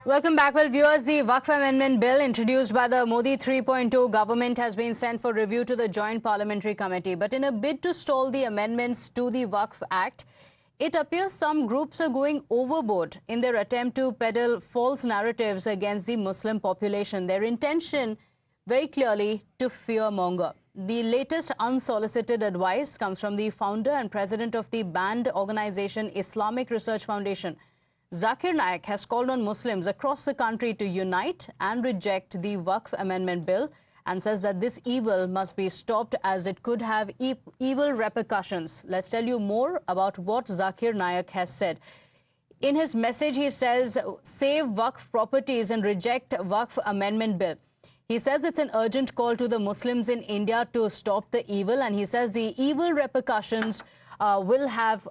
Welcome back. Well, viewers, the Waqf Amendment Bill introduced by the Modi 3.0 government has been sent for review to the Joint Parliamentary Committee. But in a bid to stall the amendments to the Waqf Act, it appears some groups are going overboard in their attempt to peddle false narratives against the Muslim population. Their intention, very clearly, to fearmonger. The latest unsolicited advice comes from the founder and president of the banned organization Islamic Research Foundation. Zakir Naik has called on Muslims across the country to unite and reject the Waqf Amendment Bill and says that this evil must be stopped as it could have evil repercussions. Let's tell you more about what Zakir Naik has said. In his message, he says, save Waqf properties and reject Waqf Amendment Bill. He says it's an urgent call to the Muslims in India to stop the evil, and he says the evil repercussions will have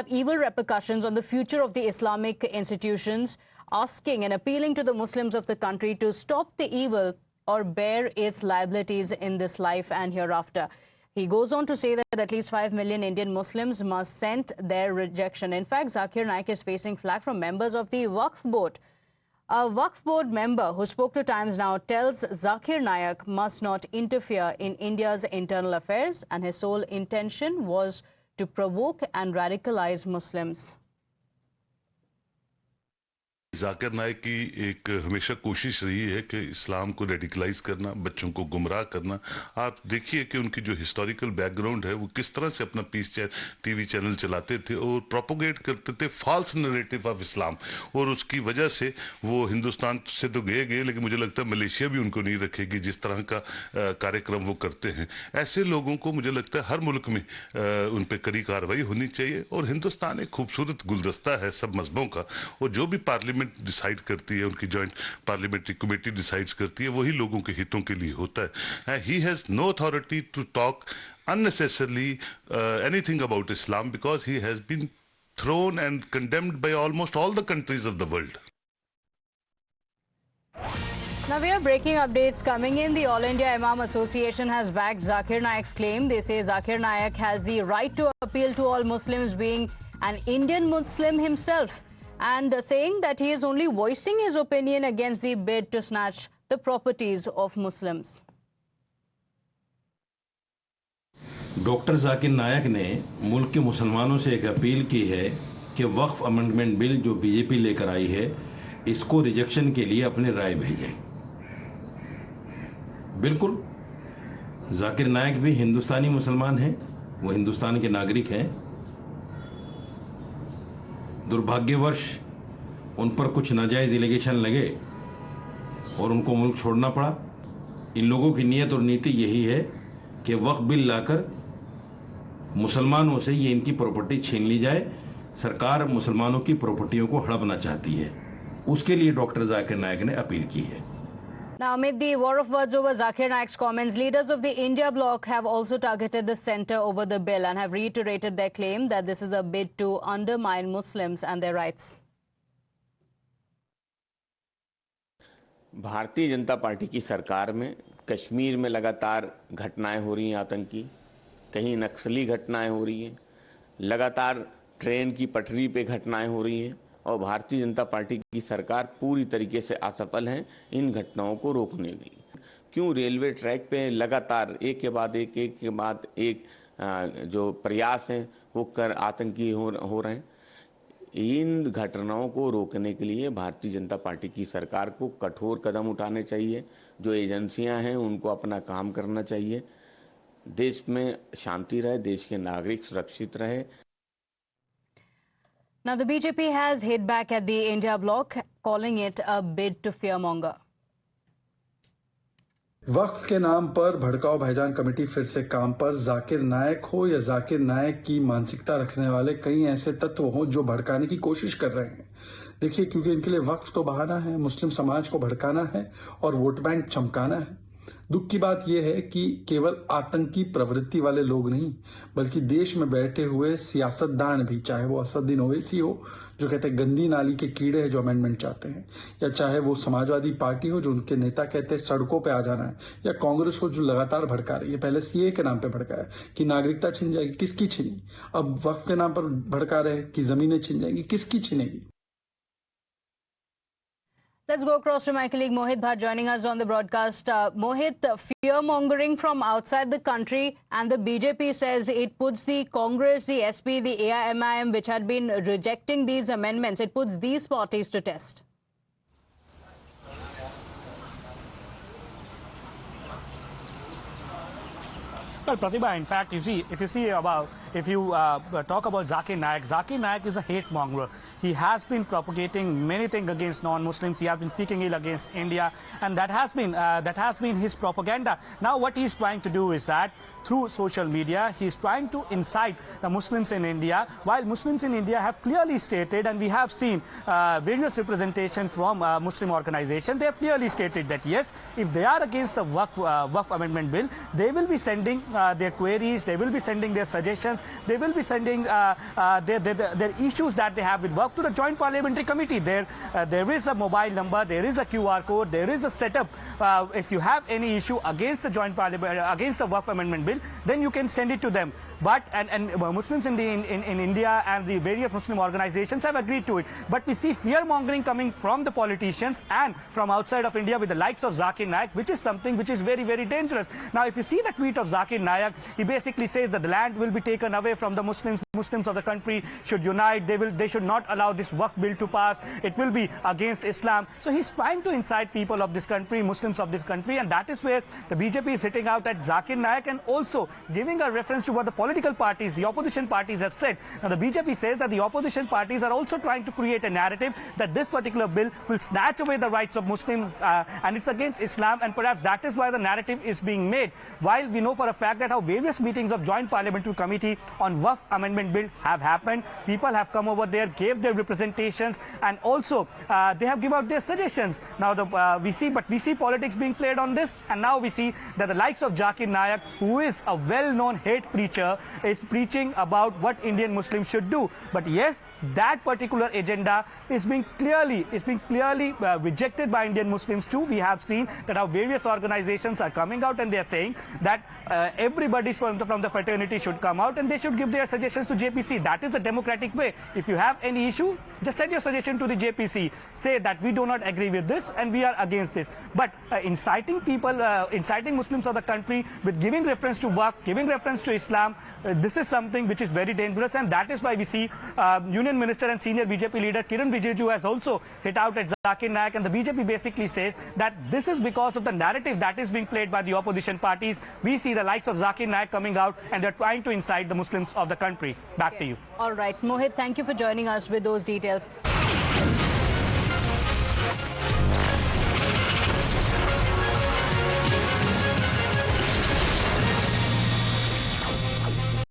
evil repercussions on the future of the Islamic institutions, asking and appealing to the Muslims of the country to stop the evil or bear its liabilities in this life and hereafter. He goes on to say that at least 5 million Indian Muslims must send their rejection. In fact, Zakir Naik is facing flack from members of the Waqf Board. A Waqf Board member who spoke to Times Now tells Zakir Naik must not interfere in India's internal affairs, and his sole intention was to provoke and radicalize Muslims. Zakir Naik की एक हमेशा कोशिश रही है कि इस्लाम को radicalise करना, बच्चों को गुमराह करना। आप देखिए कि उनकी जो हिस्टोरिकल बैकग्राउंड है वो किस तरह से अपना पीस टीवी चैनल चलाते थे और प्रोपोगेट करते थे फॉल्स नैरेटिव ऑफ इस्लाम, और उसकी वजह से वो हिंदुस्तान से तो गए लेकिन मुझे लगता है मलेशिया भी उनको नहीं रखेगी जिस तरह का कार्यक्रम वो करते हैं। ऐसे लोगों को मुझे लगता है हर मुल्क में उन पर कड़ी कार्रवाई होनी चाहिए। और हिंदुस्तान एक खूबसूरत गुलदस्ता है सब मजहबों का, और जो भी पार्लियामेंट डिसाइड करती है, उनकी जॉइंट पार्लियामेंट्री कमेटी डिसाइड्स करती है, वही लोगों के हितों के लिए होता है। He has no authority to talk unnecessarily anything about Islam because he has been thrown and condemned by almost all the countries of the world. Now we have breaking updates coming in. The All India Imam Association has backed Zakir Naik's claim. They say Zakir Naik has the right to appeal to all Muslims, being an Indian Muslim himself, and saying that he is only voicing his opinion against the bid to snatch the properties of Muslims. Doctor Zakir Naik ने मुल्क के मुसलमानों से एक appeal की है कि वक्फ amendment bill जो बीजेपी लेकर आई है इसको रिजेक्शन के लिए अपनी राय भेजें। बिल्कुल, जाकिर नायक भी हिंदुस्तानी मुसलमान हैं, वो हिंदुस्तान के नागरिक हैं। दुर्भाग्यवश उन पर कुछ नाजायज़ एलिगेशन लगे और उनको मुल्क छोड़ना पड़ा। इन लोगों की नीयत और नीति यही है कि वक्फ बिल लाकर मुसलमानों से ये इनकी प्रॉपर्टी छीन ली जाए। सरकार मुसलमानों की प्रॉपर्टियों को हड़पना चाहती है, उसके लिए डॉक्टर जाकिर नायक ने अपील की है। Now, amid the war of words over Zakir Naik's comments, leaders of the India bloc have also targeted the centre over the bill and have reiterated their claim that this is a bid to undermine Muslims and their rights. Bharatiya Janata party की सरकार में कश्मीर में लगातार घटनाएं हो रही हैं, आतंकी, कहीं नक्सली घटनाएं हो रही हैं, लगातार ट्रेन की पटरी पे घटनाएं हो रही हैं, और भारतीय जनता पार्टी की सरकार पूरी तरीके से असफल है इन घटनाओं को रोकने में। क्यों रेलवे ट्रैक पे लगातार एक के बाद एक जो प्रयास हैं वो कर आतंकी हो रहे हैं। इन घटनाओं को रोकने के लिए भारतीय जनता पार्टी की सरकार को कठोर कदम उठाने चाहिए। जो एजेंसियां हैं उनको अपना काम करना चाहिए। देश में शांति रहे, देश के नागरिक सुरक्षित रहे। Now, the BJP has hit back at the India bloc, calling it a bid to fearmonger. वक्फ के नाम पर भड़काऊ भाईजान कमेटी फिर से काम पर। जाकिर नायक हो या जाकिर नायक की मानसिकता रखने वाले कई ऐसे तत्व हो जो भड़काने की कोशिश कर रहे हैं। देखिए, क्योंकि इनके लिए वक्फ तो बहाना है, मुस्लिम समाज को भड़काना है और वोट बैंक चमकाना है। दुख की बात यह है कि केवल आतंकी प्रवृत्ति वाले लोग नहीं, बल्कि देश में बैठे हुए सियासतदान भी, चाहे वो असदुद्दीन ओवैसी हो जो कहते हैं गंदी नाली के कीड़े हैं जो अमेंडमेंट चाहते हैं, या चाहे वो समाजवादी पार्टी हो जो उनके नेता कहते हैं सड़कों पे आ जाना है, या कांग्रेस हो जो लगातार भड़का रही है। पहले सीए के नाम पे भड़काया कि नागरिकता छिन जाएगी, किसकी छिनी? अब वक्फ के नाम पर भड़का रहे कि जमीनें छिन जाएंगी, किसकी छिनेगी? Let's go across to my colleague Mohit Bhatt joining us on the broadcast. Mohit, fear-mongering from outside the country, and the BJP says it puts the Congress, the SP, the AIMIM, which had been rejecting these amendments, it puts these parties to test. Well, Pratibha, in fact, if you talk about Zakir Naik is a hate monger. He has been propagating many things against non-Muslims. He has been speaking ill against India, and that has been his propaganda. Now, what he's trying to do is that through social media, he's trying to incite the Muslims in India. While Muslims in India have clearly stated, and we have seen various representation from Muslim organizations, they have clearly stated that yes, if they are against the Waqf Amendment Bill, they will be sending their queries, they will be sending their suggestions, they will be sending their issues that they have with Waqf to the Joint Parliamentary Committee. There is a mobile number, there is a QR code, there is a setup. If you have any issue against the against the Waqf Amendment Bill, then you can send it to them. But Muslims in India and the various Muslim organizations have agreed to it. But we see fear mongering coming from the politicians and from outside of India with the likes of Zakir Naik, which is something which is very, very dangerous. Now, if you see the tweet of Zakir Naik, he basically says that the land will be taken away from the Muslims. Muslims of the country should unite. They should not allow this Waqf bill to pass. It will be against Islam. So he's trying to incite people of this country, Muslims of this country, and that is where the BJP is hitting out at Zakir Naik and also giving a reference to what the political parties, the opposition parties have said. Now, the BJP says that the opposition parties are also trying to create a narrative that this particular bill will snatch away the rights of Muslims and it's against Islam, and perhaps that is why the narrative is being made. While we know for a fact that how various meetings of Joint Parliamentary Committee on Waqf Amendment Bill have happened, people have come over there, gave their representations, and also they have given out their suggestions. Now, we see politics being played on this, and now we see that the likes of Zakir Naik, who is a well-known hate preacher, is preaching about what Indian Muslims should do. But yes, that particular agenda is being clearly rejected by Indian Muslims too. We have seen that our various organizations are coming out and they are saying that everybody from the fraternity should come out and they should give their suggestions to JPC. That is a democratic way. If you have any issue, just send your suggestion to the JPC. Say that we do not agree with this and we are against this. But inciting people, inciting Muslims of the country with giving reference to Waqf, giving reference to Islam, this is something which is very dangerous, and that is why we see Union Minister and senior BJP leader Kiran Rijiju has also hit out at Zakir Naik, and the BJP basically says that this is because of the narrative that is being played by the opposition parties. We see the likes of Zakir Naik coming out and they're trying to incite the Muslims of the country. Back to you. All right, Mohit, thank you for joining us with those details.